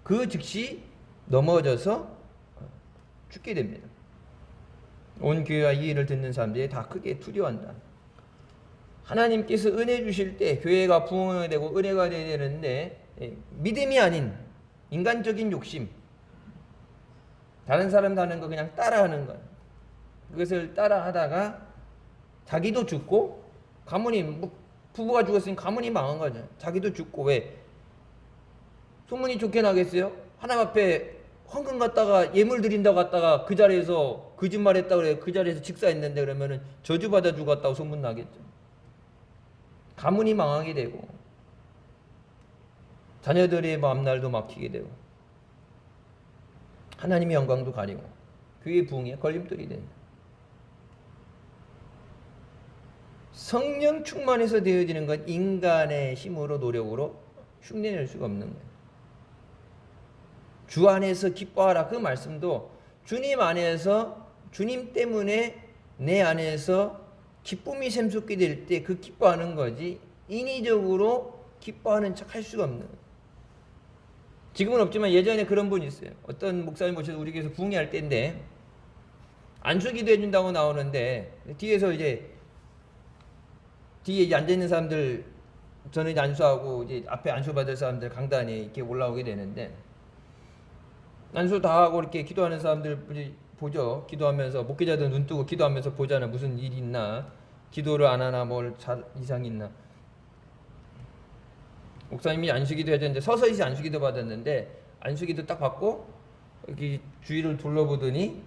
그 즉시 넘어져서 죽게 됩니다. 온 교회와 이 일을 듣는 사람들이 다 크게 두려워한다. 하나님께서 은혜 주실 때 교회가 부흥이 되고 은혜가 되어야 되는데 믿음이 아닌 인간적인 욕심, 다른 사람 하는 거 그냥 따라하는 것, 그것을 따라하다가 자기도 죽고 가문이 부부가 죽었으니 가문이 망한 거죠. 자기도 죽고 왜 소문이 좋게 나겠어요? 하나님 앞에 헌금 갖다가 예물 드린다고 갖다가 그 자리에서 거짓말했다고 그래요. 그 자리에서 직사했는데 그러면은 저주받아 죽었다고 소문 나겠죠. 가문이 망하게 되고 자녀들의 앞날도 막히게 되고 하나님의 영광도 가리고 교회의 부흥에 걸림돌이 된다. 성령 충만해서 되어지는 건 인간의 힘으로 노력으로 흉내낼 수가 없는 거예요. 주 안에서 기뻐하라 그 말씀도 주님 안에서 주님 때문에 내 안에서 기쁨이 샘솟게 될 때 그 기뻐하는 거지 인위적으로 기뻐하는 척 할 수가 없는 거예요. 지금은 없지만 예전에 그런 분이 있어요. 어떤 목사님 모셔서 우리 교회에서 부흥회할 때인데 안수기도 해준다고 나오는데 뒤에서 이제 뒤에 앉아있는 사람들 저는 이제 안수하고 이제 앞에 안수 받을 사람들 강단에 이렇게 올라오게 되는데, 안수 다 하고 이렇게 기도하는 사람들 보죠. 기도하면서 목회자들 눈 뜨고 기도하면서 보잖아. 무슨 일이 있나, 기도를 안 하나, 뭘 이상이 있나. 목사님이 안수기도 해야 되는데 서서히 안수기도 받았는데, 안수기도 딱 받고 여기 주위를 둘러보더니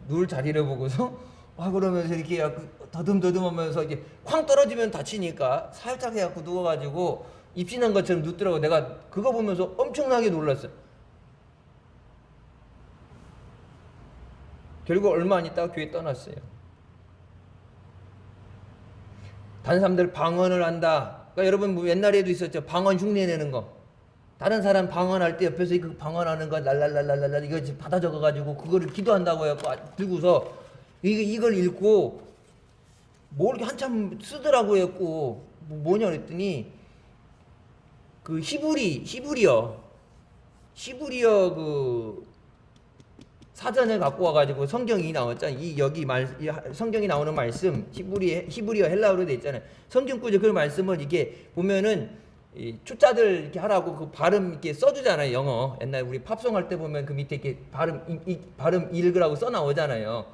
누울 자리를 보고서 그러면서 이렇게 더듬더듬하면서 이게 쾅 떨어지면 다치니까 살짝 해갖고 누워가지고 입신한 것처럼 눕더라고. 내가 그거 보면서 엄청나게 놀랐어요. 결국 얼마 안 있다가 교회 떠났어요. 다른 사람들 방언을 한다. 그러니까 여러분 뭐 옛날에도 있었죠. 방언 흉내 내는 거. 다른 사람 방언할 때 옆에서 그 방언하는 거 랄랄랄랄랄 이거 받아 적어가지고 그거를 기도한다고 해갖고 들고서 이걸 읽고 뭘 이렇게 한참 쓰더라고 했고 뭐냐 그랬더니 그 히브리어 그 사전을 갖고 와가지고 성경이 나왔잖아요. 성경이 나오는 말씀 히브리어 헬라어로 돼 있잖아요. 성경 구절 그 말씀을 이게 보면은 이 초자들 이렇게 하라고 그 발음 이렇게 써주잖아요. 영어 옛날 우리 팝송 할 때 보면 그 밑에 이렇게 발음 읽으라고 써 나오잖아요.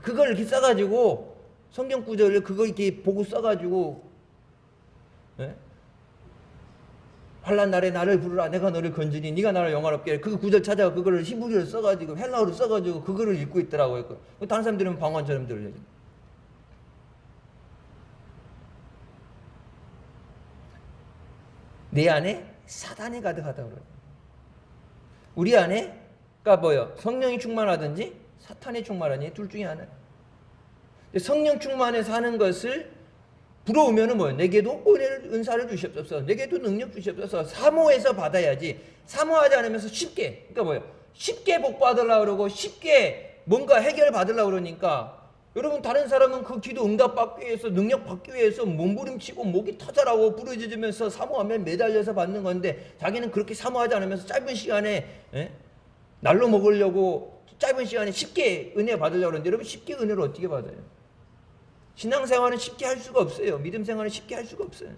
그걸 이렇게 써가지고 성경 구절을 그거 이렇게 보고 써가지고 예? 환난 날에 나를 부르라 내가 너를 건지니 네가 나를 영화롭게 해. 그 구절 찾아가 그거를 히브리어로 써가지고 헬라어로 써가지고 그거를 읽고 있더라고요. 다른 사람들은 방언처럼 들려요. 내 안에 사단이 가득하다 그래요. 우리 안에가 뭐요? 성령이 충만하든지 사탄이 충만하니 둘 중에 하나. 성령 충만에 사는 것을 부러우면은 뭐예요? 내게도 은사를 주시옵소서. 내게도 능력 주시옵소서. 사모해서 받아야지. 사모하지 않으면서 쉽게. 그러니까 뭐예요? 쉽게 복 받으려고 그러고 쉽게 뭔가 해결 받으려고 그러니까 여러분 다른 사람은 그 기도 응답 받기 위해서 능력 받기 위해서 몸부림치고 목이 터져라고 부르짖으면서 사모하면 매달려서 받는 건데 자기는 그렇게 사모하지 않으면서 짧은 시간에 날로 먹으려고 짧은 시간에 쉽게 은혜 받으려고 그러는데 여러분 쉽게 은혜를 어떻게 받아요? 신앙생활은 쉽게 할 수가 없어요. 믿음 생활은 쉽게 할 수가 없어요.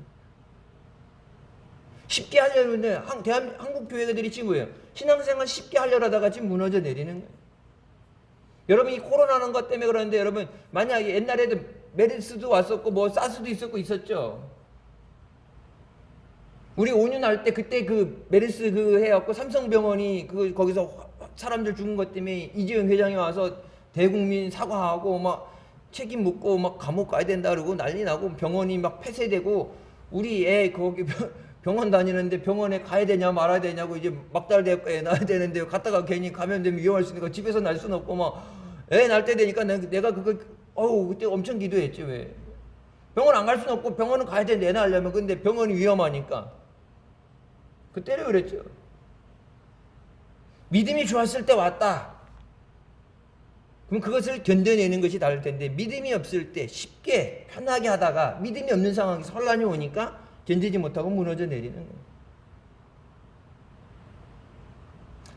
쉽게 하려는데 한국 교회들이 지금 뭐예요? 신앙생활 쉽게 하려고 하다가 지금 무너져 내리는 거예요. 여러분 이 코로나는 것 때문에 그러는데 여러분 만약에 옛날에도 메르스도 왔었고 뭐 사스도 있었죠. 우리 5년 할 때 그때 그 메르스 그 해갖고 삼성병원이 거기서 사람들 죽은 것 때문에 이재용 회장이 와서 대국민 사과하고 막 책임 묻고 막 감옥 가야 된다 그러고 난리 나고 병원이 막 폐쇄되고 우리 애 거기 병원 다니는데 병원에 가야 되냐 말아야 되냐고 이제 막달되고 애 낳아야 되는데 갔다가 괜히 감염되면 위험할 수 있으니까 집에서 날 수는 없고 막 애 낳을 때 되니까 내가 그거 그때 엄청 기도했지. 왜 병원 안 갈 수는 없고 병원은 가야 되는데 애 낳으려면 근데 병원이 위험하니까 그때는 그랬죠. 믿음이 좋았을 때 왔다. 그럼 그것을 견뎌내는 것이 다를 텐데 믿음이 없을 때 쉽게 편하게 하다가 믿음이 없는 상황에서 혼란이 오니까 견디지 못하고 무너져 내리는 거예요.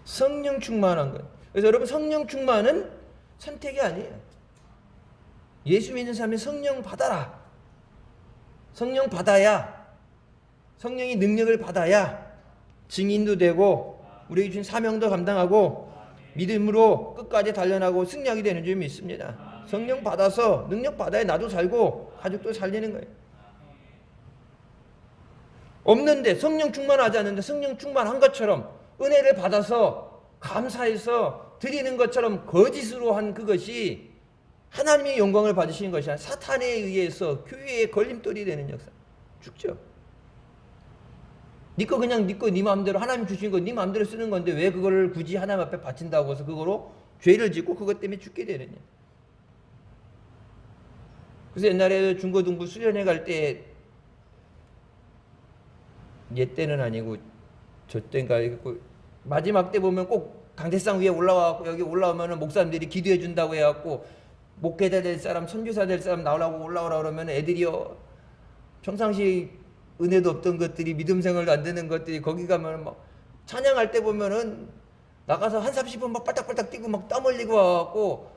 성령 충만한 것. 그래서 여러분 성령 충만은 선택이 아니에요. 예수 믿는 사람이 성령 받아라. 성령 받아야 성령이 능력을 받아야 증인도 되고 우리에게 주신 사명도 감당하고 믿음으로 끝까지 단련하고 승리하게 되는 줄 믿습니다. 성령 받아서 능력 받아야 나도 살고 가족도 살리는 거예요. 없는데 성령 충만하지 않는데 성령 충만한 것처럼 은혜를 받아서 감사해서 드리는 것처럼 거짓으로 한 그것이 하나님의 영광을 받으시는 것이 아니라 사탄에 의해서 교회의 걸림돌이 되는 역사. 죽죠. 네 거 그냥 네 마음대로 하나님 주신 거 네 마음대로 쓰는 건데 왜 그거를 굳이 하나님 앞에 바친다고 해서 그거로 죄를 짓고 그것 때문에 죽게 되느냐. 그래서 옛날에 중고등부 수련회 갈 때 얘 때는 아니고 저 때인가 마지막 때 보면 꼭 강대상 위에 올라와갖고 여기 올라오면은 목사님들이 기도해 준다고 해갖고 목회자 될 사람, 선교사 될 사람 나오라고 올라오라 그러면 애들이요 평상시 은혜도 없던 것들이 믿음 생활도 안 되는 것들이 거기 가면 막 찬양할 때 보면은 나가서 한 30분 막 빨딱빨딱 뛰고 막 땀 흘리고 와갖고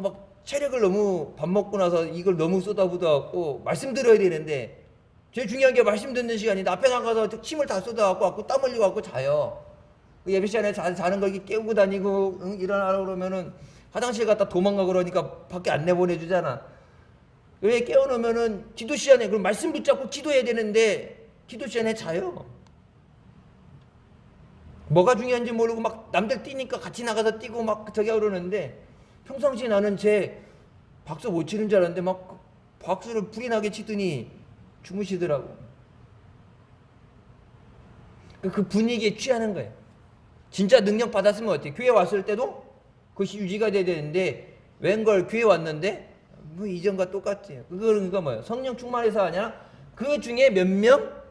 막 체력을 너무 밥 먹고 나서 이걸 너무 쏟아부어갖고 말씀 들어야 되는데 제일 중요한 게 말씀 듣는 시간인데 앞에 나가서 침을 다 쏟아갖고 땀 흘리고 갖고 자요. 그 예배 시간에 자는 거 이렇게 깨우고 다니고 일어나라 그러면은 화장실 갔다 도망가 그러니까 밖에 안 내보내주잖아. 왜 깨워놓으면은 기도 시간에 그럼 말씀 붙잡고 기도해야 되는데 기도 시간에 자요. 뭐가 중요한지 모르고 막 남들 뛰니까 같이 나가서 뛰고 막 저기 그러는데 평상시에 나는 제 박수 못 치는 줄 알았는데 막 박수를 불이 나게 치더니 주무시더라고. 그 분위기에 취하는 거예요. 진짜 능력 받았으면 어떻게? 교회 왔을 때도 그것이 유지가 돼야 되는데 웬걸 교회 왔는데 뭐 이전과 똑같아요. 그러니까 뭐예요? 성령 충만해서 하냐? 그 중에 몇 명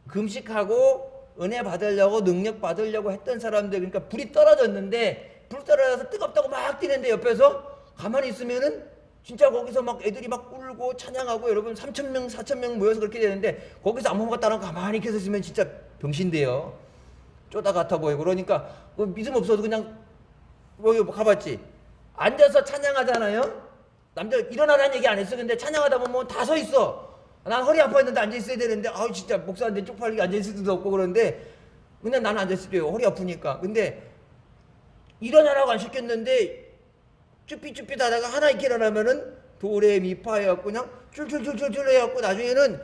금식하고 은혜 받으려고 능력 받으려고 했던 사람들, 그러니까 불이 떨어졌는데 불 떨어져서 뜨겁다고 막 뛰는데 옆에서 가만히 있으면은 진짜 거기서 막 애들이 막 울고 찬양하고 여러분 3,000명 4,000명 모여서 그렇게 되는데 거기서 아무것도 안 하고 가만히 계속 있으면 진짜 병신돼요. 쪼다 같아 보이고. 그러니까 믿음 없어도 그냥 여기 가봤지. 앉아서 찬양하잖아요. 남들 일어나라는 얘기 안 했어. 근데 찬양하다 보면 다 서 있어. 난 허리 아파했는데 앉아 있어야 되는데 아우 진짜 목사한테 쪽팔리게 앉아 있을 수도 없고 그런데 그냥 나는 앉아 있을게요. 허리 아프니까. 근데 일어나라고 안 시켰는데 쭈삣쭈삣 하다가 하나 이렇게 일어나면은 도레미파 해갖고 그냥 줄줄줄줄 해갖고 나중에는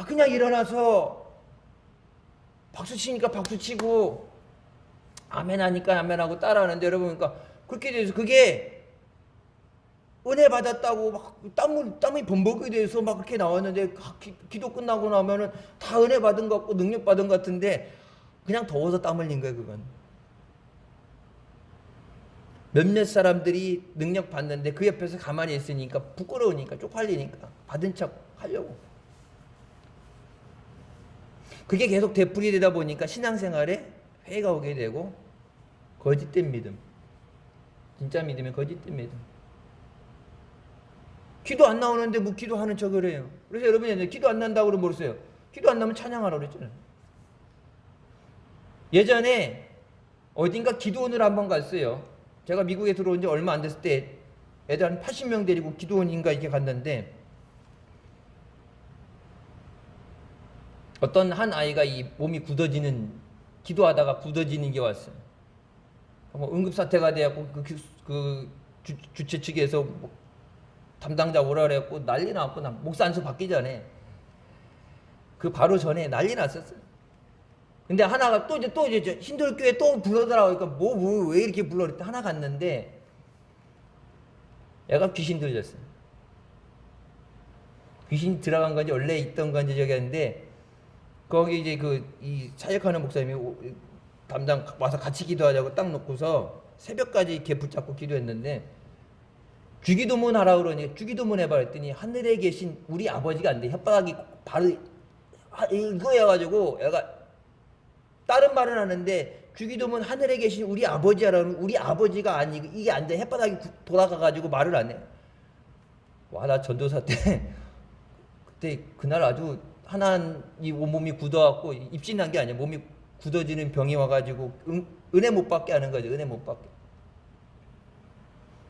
그냥 일어나서 박수 치니까 박수 치고 아멘 하니까 아멘 하고 따라하는데 여러분 그러니까 그렇게 돼서 그게 은혜 받았다고 막 땀이 범벅이 돼서 막 그렇게 나왔는데 기도 끝나고 나면은 다 은혜 받은 것 같고 능력 받은 것 같은데 그냥 더워서 땀 흘린 거예요. 그건 몇몇 사람들이 능력 받는데 그 옆에서 가만히 있으니까 부끄러우니까 쪽팔리니까 받은 척 하려고. 그게 계속 되풀이 되다 보니까 신앙생활에 회의가 오게 되고 거짓된 믿음, 진짜 믿음이 거짓된 믿음. 기도 안 나오는데 뭐 기도하는 척을 해요. 그래서 여러분이 기도 안 난다고 그러면 모르세요. 기도 안 나면 찬양하라고 그랬잖아요. 예전에 어딘가 기도원을 한번 갔어요. 제가 미국에 들어온 지 얼마 안 됐을 때 애들 한 80명 데리고 기도원인가 이렇게 갔는데 어떤 한 아이가 이 몸이 굳어지는 기도하다가 굳어지는 게 왔어요. 뭐 응급사태가 돼갖고 주최 측에서 뭐 담당자 오라 그래갖고 난리 나왔고 목사 안수 받기 전에 그 바로 전에 난리 났었어요. 근데 하나가 또 이제 신돌교회 또 불러더라고. 그러니까 왜 이렇게 불러? 그랬더니 하나 갔는데 얘가 귀신 들렸어요. 귀신 들어간 건지 원래 있던 건지 저기 했는데 거기 이제 이 사역하는 목사님이 담당 와서 같이 기도하자고 딱 놓고서 새벽까지 이렇게 붙잡고 기도했는데 주기도문 하라 그러니 주기도문 해봐 그랬더니 하늘에 계신 우리 아버지가 안 돼. 혓바닥이 바로 이거여가지고 얘가 다른 말은 하는데 주기도문 하늘에 계신 우리 아버지라는 우리 아버지가 아니고 이게 안 돼. 혓바닥이 돌아가가지고 말을 안 해. 와, 나 전도사 때 그때 그날 아주 이 온몸이 굳어갖고 입신한 게 아니야. 몸이 굳어지는 병이 와가지고 은혜 못 받게 하는 거죠. 은혜 못 받게.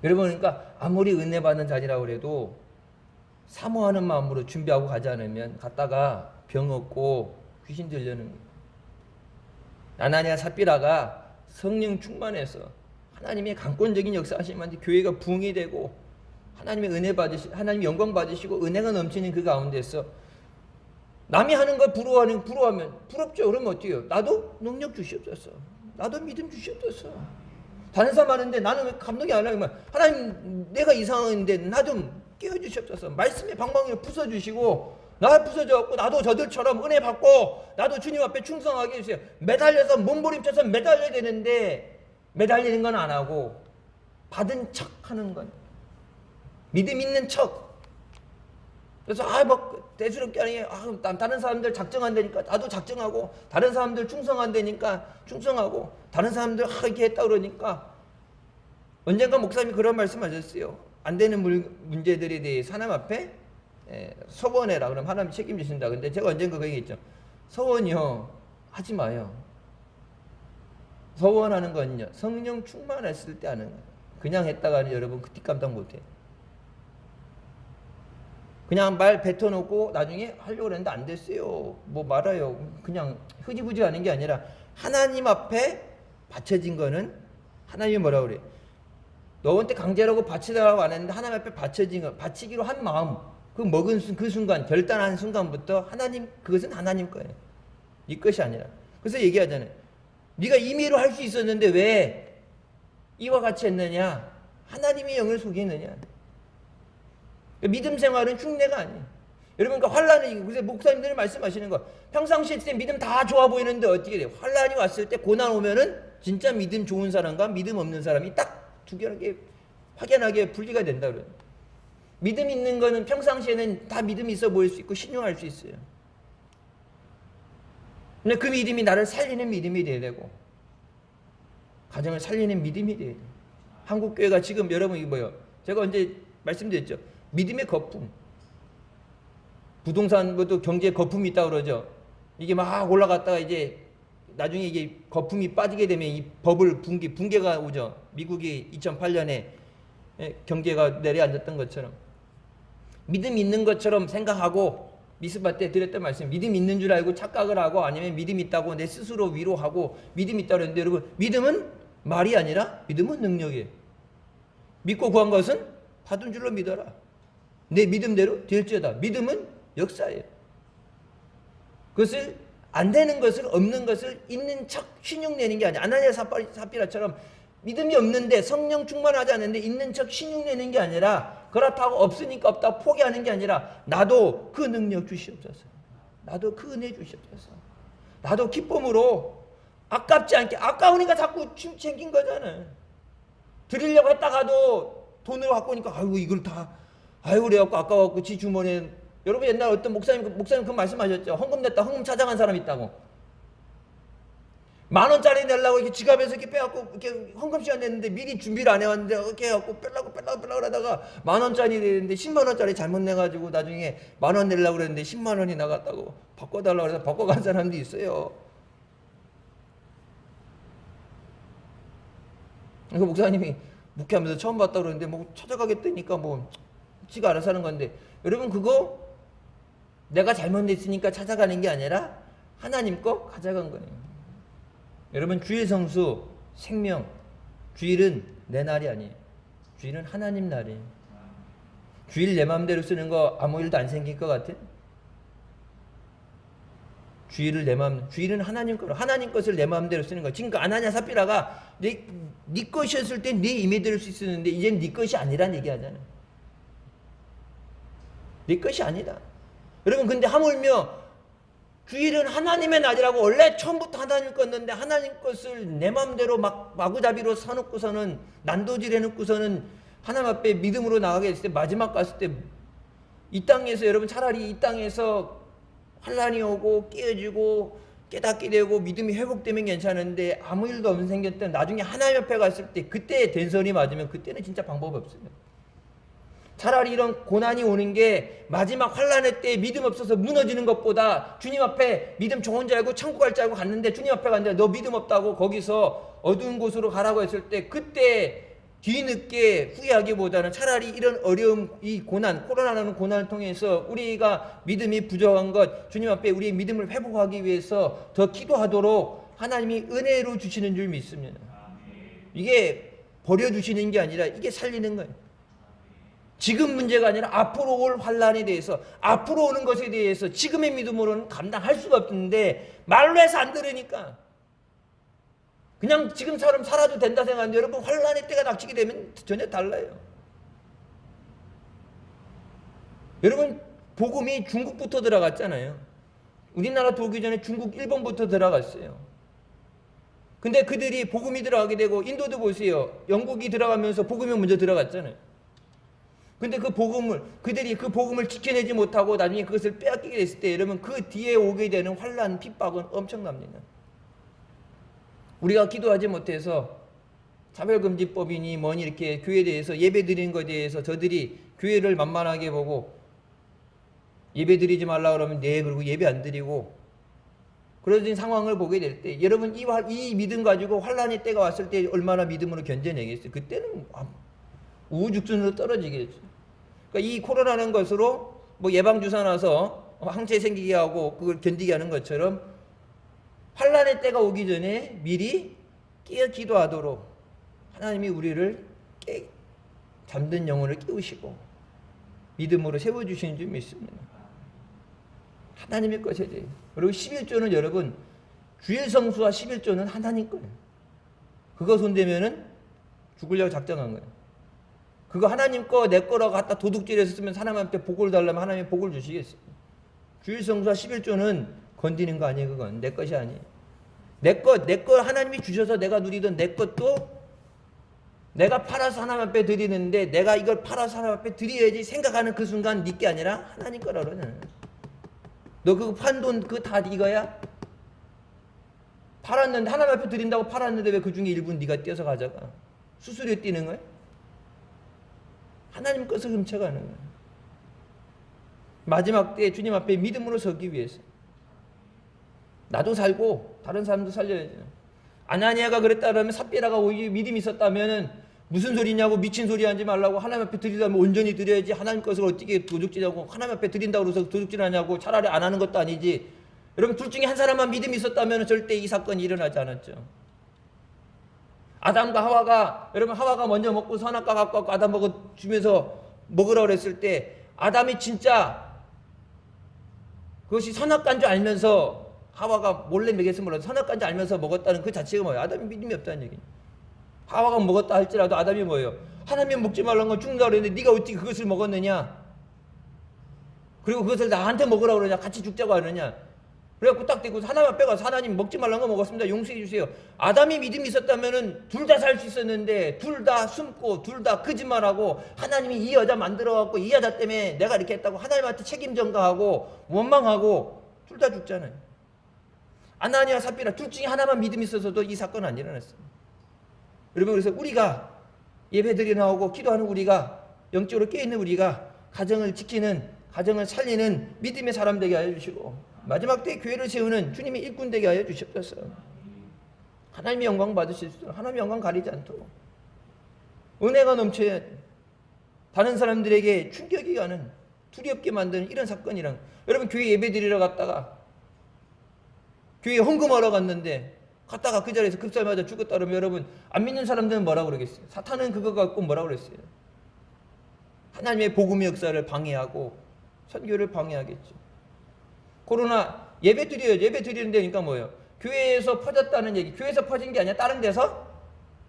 여러분 그러니까 아무리 은혜 받는 자리라고 그래도 사모하는 마음으로 준비하고 가지 않으면 갔다가 병 얻고 귀신 들려는 거예요. 아나니아 삽비라가 성령 충만해서 하나님의 강권적인 역사 하시면 교회가 부흥이 되고 하나님의 은혜 하나님 영광 받으시고 은혜가 넘치는 그 가운데서 남이 하는 걸 부러워하면 부럽죠. 그러면 어때요? 나도 능력 주시옵소서. 나도 믿음 주시옵소서. 다른 사람 하는데 나는 왜 감동이 안 하면 하나님 내가 이상한데 나 좀 깨워주시옵소서. 말씀의 방망이를 부숴주시고 나 부서져갖고 나도 저들처럼 은혜 받고 나도 주님 앞에 충성하게 해주세요. 매달려서 몸부림쳐서 매달려야 되는데 매달리는 건 안 하고 받은 척 하는 건 믿음 있는 척. 그래서 막 대수롭게 하니 다른 사람들 작정한다니까 나도 작정하고 다른 사람들 충성한다니까 충성하고 다른 사람들 이렇게 했다 그러니까 언젠가 목사님이 그런 말씀하셨어요. 안 되는 문제들에 대해서 하나님 앞에 서원해라. 그럼 하나님이 책임지신다. 근데 제가 언젠가 그 얘기했죠. 서원이요 하지 마요. 서원하는 건요 성령 충만했을 때 하는 거예요. 그냥 했다가는 여러분 그 뒷감당 못해. 그냥 말 뱉어놓고 나중에 하려고 했는데 안 됐어요. 뭐 말아요. 그냥 흐지부지 하는 게 아니라 하나님 앞에 바쳐진 거는 하나님이 뭐라고 그래? 너한테 강제라고 바치라고 안 했는데 하나님 앞에 바쳐진 거, 바치기로 한 마음, 그 먹은 그 순간, 결단한 순간부터 하나님, 그것은 하나님 거예요. 네 것이 아니라. 그래서 얘기하잖아요. 네가 임의로 할 수 있었는데 왜 이와 같이 했느냐? 하나님의 영을 속이느냐? 믿음 생활은 흉내가 아니에요. 여러분, 그러니까 환란이, 그래서 목사님들이 말씀하시는 거, 평상시에 때 믿음 다 좋아 보이는데 어떻게 돼요? 환란이 왔을 때, 고난 오면은 진짜 믿음 좋은 사람과 믿음 없는 사람이 딱 두 개의 확연하게 분리가 된다 그래요. 믿음 있는 거는 평상시에는 다 믿음이 있어 보일 수 있고 신용할 수 있어요. 근데 그 믿음이 나를 살리는 믿음이 돼야 되고, 가정을 살리는 믿음이 돼야 돼요. 한국교회가 지금 여러분 이거 뭐예요? 제가 언제 말씀드렸죠? 믿음의 거품. 부동산도 경제에 거품이 있다고 그러죠. 이게 막 올라갔다가 이제 나중에 이게 거품이 빠지게 되면 이 버블 붕괴가 오죠. 미국이 2008년에 경제가 내려앉았던 것처럼. 믿음 있는 것처럼 생각하고, 미스바 때 드렸던 말씀, 믿음 있는 줄 알고 착각을 하고, 아니면 믿음 있다고 내 스스로 위로하고, 믿음 있다고 그랬는데, 여러분, 믿음은 말이 아니라 믿음은 능력이에요. 믿고 구한 것은 받은 줄로 믿어라. 내 믿음대로 될지어다. 믿음은 역사예요. 그것을 안 되는 것을, 없는 것을 있는 척 신용내는 게 아니야. 아나니아 삽비라처럼 믿음이 없는데, 성령 충만하지 않은데 있는 척 신용내는 게 아니라, 그렇다고 없으니까 없다고 포기하는 게 아니라, 나도 그 능력 주시옵소서. 나도 그 은혜 주시옵소서. 나도 기쁨으로 아깝지 않게, 아까우니까 자꾸 챙긴 거잖아요. 드리려고 했다가도 돈을 갖고 오니까 아이고 이걸 다 아이고 그래갖고 아까워갖고 지 주머니에. 여러분 옛날 어떤 목사님 그 말씀하셨죠. 헌금 냈다 헌금 찾아간 사람 있다고. 10,000원짜리 내려고 이렇게 지갑에서 이렇게 빼갖고 이렇게 헌금 시간 냈는데 미리 준비를 안 해왔는데 이렇게 해갖고 빼려고 하다가 10,000원짜리 내는데 100,000원짜리 잘못 내가지고 나중에 10,000원 내려고 그랬는데 100,000원이 나갔다고 바꿔달라고 해서 바꿔간 사람도 있어요. 그 목사님이 묵회하면서 처음 봤다 그러는데 뭐 찾아가겠다니까 뭐 지가 알아서 하는 건데, 여러분 그거 내가 잘못했으니까 찾아가는 게 아니라 하나님 거 가져간 거예요. 여러분 주일 성수 생명, 주일은 내 날이 아니에요. 주일은 하나님 날이에요. 주일 내 마음대로 쓰는 거 아무 일도 안 생길 것 같아? 주일을 내 마음, 주일은 하나님 거로, 하나님 것을 내 마음대로 쓰는 거야. 지금 그 아나니아 삽비라가 네 것이었을 때 네 임에 들을 수 있었는데 이제는 네 것이 아니란 얘기하잖아. 네 것이 아니다. 여러분 근데 하물며 주일은 하나님의 날이라고 원래 처음부터 하나님 거였는데, 하나님 것을 내 마음대로 막 마구잡이로 사놓고서는, 난도질 해놓고서는 하나님 앞에 믿음으로 나가게 됐을 때, 마지막 갔을 때 이 땅에서, 여러분 차라리 이 땅에서 환란이 오고 깨어지고 깨닫게 되고 믿음이 회복되면 괜찮은데, 아무 일도 없는 생겼던 나중에 하나님 옆에 갔을 때 그때 된선이 맞으면 그때는 진짜 방법이 없습니다. 차라리 이런 고난이 오는 게 마지막 환란의 때 믿음 없어서 무너지는 것보다, 주님 앞에 믿음 좋은 줄 알고 천국 갈 줄 알고 갔는데 주님 앞에 갔는데 너 믿음 없다고 거기서 어두운 곳으로 가라고 했을 때 그때 뒤늦게 후회하기보다는 차라리 이런 어려움, 이 고난, 코로나라는 고난을 통해서 우리가 믿음이 부족한 것, 주님 앞에 우리의 믿음을 회복하기 위해서 더 기도하도록 하나님이 은혜로 주시는 줄 믿습니다. 이게 버려주시는 게 아니라 이게 살리는 거예요. 지금 문제가 아니라 앞으로 올 환란에 대해서, 앞으로 오는 것에 대해서 지금의 믿음으로는 감당할 수가 없는데 말로 해서 안 들으니까 그냥 지금처럼 살아도 된다 생각하는데, 여러분 환란의 때가 닥치게 되면 전혀 달라요. 여러분 복음이 중국부터 들어갔잖아요. 우리나라 들어오기 전에 중국, 일본부터 들어갔어요. 근데 그들이 복음이 들어가게 되고, 인도도 보세요. 영국이 들어가면서 복음이 먼저 들어갔잖아요. 근데 그들이 그 복음을 지켜내지 못하고 나중에 그것을 빼앗기게 됐을 때, 여러분 그 뒤에 오게 되는 환란, 핍박은 엄청납니다. 우리가 기도하지 못해서 차별금지법이니 뭐니 이렇게 교회에 대해서, 예배 드리는 것에 대해서 저들이 교회를 만만하게 보고 예배 드리지 말라 그러면 네, 그리고 예배 안 드리고 그러던 상황을 보게 될 때, 여러분 이 믿음 가지고 환란의 때가 왔을 때 얼마나 믿음으로 견뎌내겠어요? 그때는 우후죽순으로 떨어지겠죠. 그러니까 이 코로나라는 것으로 뭐 예방주사 놔서 항체 생기게 하고 그걸 견디게 하는 것처럼 환난의 때가 오기 전에 미리 깨어 기도하도록 하나님이 우리를 잠든 영혼을 깨우시고 믿음으로 세워주시는 줄 믿습니다. 하나님의 것이지. 그리고 11조는 여러분, 주일 성수와 11조는 하나님 거예요. 그거 손대면은 죽으려고 작정한 거예요. 그거 하나님 거, 내 거라고 갖다 도둑질해서 쓰면 하나님한테 복을 달라면 하나님이 복을 주시겠어요. 주일 성수와 11조는 건드리는 거 아니에요. 그건 내 것이 아니에요. 내 거 하나님이 주셔서 내가 누리던 내 것도 내가 팔아서 하나님 앞에 드리는데 내가 이걸 팔아서 하나님 앞에 드려야지 생각하는 그 순간 네 게 아니라 하나님 거라 그러네. 너 그거 판 돈 그거 다 이거야? 팔았는데 하나님 앞에 드린다고 팔았는데 왜 그 중에 일부는 네가 떼어서 가져가? 수수료 떼는 거야? 하나님 것을 훔쳐가는 거야. 마지막 때 주님 앞에 믿음으로 서기 위해서 나도 살고 다른 사람도 살려야죠. 아나니아가 그랬다면 삽비라가 오히려 믿음이 있었다면 무슨 소리냐고 미친 소리 하지 말라고 하나님 앞에 드리려면 온전히 드려야지 하나님 것을 어떻게 도둑질하고 하나님 앞에 드린다고 해서 도둑질하냐고 차라리 안 하는 것도 아니지. 여러분 둘 중에 한 사람만 믿음이 있었다면 절대 이 사건이 일어나지 않았죠. 아담과 하와가 여러분 하와가 먼저 먹고 선악과 갖고 왔고 아담 주면서 먹으라고 그랬을 때 아담이 진짜 그것이 선악과인 줄 알면서 하와가 몰래 먹였으면 몰라도 선악과인 줄 알면서 먹었다는 그 자체가 뭐예요? 아담이 믿음이 없다는 얘기예요. 하와가 먹었다 할지라도 아담이 뭐예요? 하나님 먹지 말라는 건 죽는다고 그랬는데 네가 어떻게 그것을 먹었느냐? 그리고 그것을 나한테 먹으라고 그러냐? 같이 죽자고 하느냐? 그래갖고 딱 대고 하나님 앞에 가서 하나님 먹지 말라는 거 먹었습니다. 용서해 주세요. 아담이 믿음이 있었다면은 둘 다 살 수 있었는데 둘 다 숨고 둘 다 거짓말하고 하나님이 이 여자 만들어갖고 이 여자 때문에 내가 이렇게 했다고 하나님한테 책임 전가하고 원망하고 둘 다 죽잖아요. 아나니아 삽비라 둘 중에 하나만 믿음이 있어서도 이 사건은 안 일어났어요. 여러분 그래서 우리가 예배드리 나오고 기도하는 우리가 영적으로 깨어있는 우리가 가정을 지키는 가정을 살리는 믿음의 사람 되게 하여 주시고 마지막 때 교회를 세우는 주님의 일꾼 되게 하여 주시옵소서. 하나님의 영광 받으실 수 있도록 하나님의 영광 가리지 않도록 은혜가 넘쳐야 다른 사람들에게 충격이 가는 두렵게 만드는 이런 사건이랑 여러분 교회 예배드리러 갔다가 교회 헌금하러 갔는데 갔다가 그 자리에서 급살 맞아 죽었다 그러면 여러분 안 믿는 사람들은 뭐라고 그러겠어요? 사탄은 그거 갖고 뭐라고 그랬어요? 하나님의 복음의 역사를 방해하고 선교를 방해하겠죠. 코로나 예배 드려야죠. 예배 드리는 데니까 뭐예요? 교회에서 퍼졌다는 얘기. 교회에서 퍼진 게 아니라 다른 데서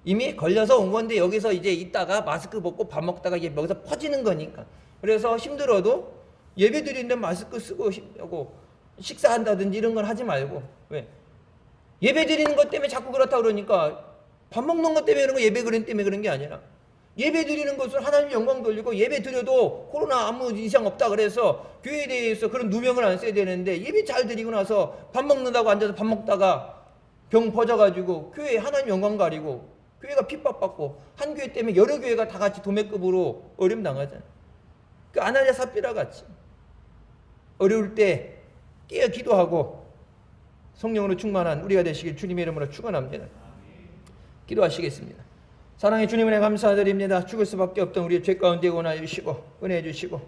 이미 걸려서 온 건데 여기서 이제 있다가 마스크 벗고 밥 먹다가 이게 여기서 퍼지는 거니까. 그래서 힘들어도 예배 드리는데 마스크 쓰고 하고 식사한다든지 이런 건 하지 말고. 왜? 예배 드리는 것 때문에 자꾸 그렇다 그러니까 밥 먹는 것 때문에 그런 거 예배 그런 때문에 그런 게 아니라 예배 드리는 것을 하나님 영광 돌리고 예배 드려도 코로나 아무 이상 없다 그래서 교회에 대해서 그런 누명을 안 써야 되는데 예배 잘 드리고 나서 밥 먹는다고 앉아서 밥 먹다가 병 퍼져가지고 교회에 하나님 영광 가리고 교회가 핍박받고 한 교회 때문에 여러 교회가 다 같이 도매급으로 어려움 당하잖아요. 그 아나니아 삽비라 같이 어려울 때 깨어 기도하고 성령으로 충만한 우리가 되시길 주님의 이름으로 축원합니다. 기도하시겠습니다. 사랑의 주님을 감사드립니다. 죽을 수밖에 없던 우리의 죄 가운데 원하여 주시고 은혜해 주시고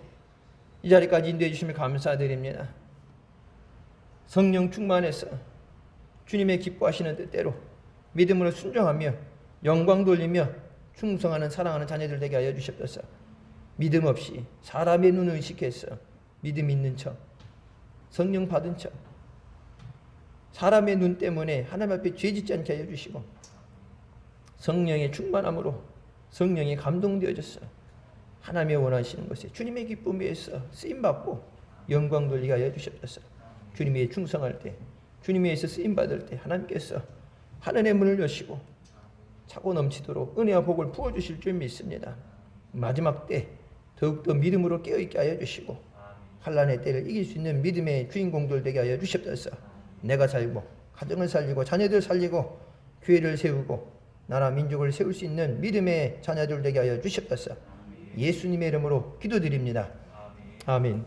이 자리까지 인도해 주시면 감사드립니다. 성령 충만해서 주님의 기뻐하시는 뜻대로 믿음으로 순종하며 영광 돌리며 충성하는 사랑하는 자녀들 되게 하여 주시옵소서. 믿음 없이 사람의 눈을 의식해서 믿음 있는 척 성령 받은 척 사람의 눈 때문에 하나님 앞에 죄 짓지 않게 하여 주시고 성령의 충만함으로 성령이 감동되어져서 하나님의 원하시는 것에 주님의 기쁨 위해서 쓰임받고 영광 돌리게 하여 주시옵소서. 주님의 충성할 때 주님에 의해서 쓰임받을 때 하나님께서 하늘의 문을 여시고 차고 넘치도록 은혜와 복을 부어주실 줄 믿습니다. 마지막 때 더욱더 믿음으로 깨어있게 하여 주시고 환난의 때를 이길 수 있는 믿음의 주인공들 되게 하여 주시옵소서. 내가 살고 가정을 살리고 자녀들 살리고 교회를 세우고 나라 민족을 세울 수 있는 믿음의 자녀들 되게 하여 주시옵소서. 예수님의 이름으로 기도드립니다. 아멘.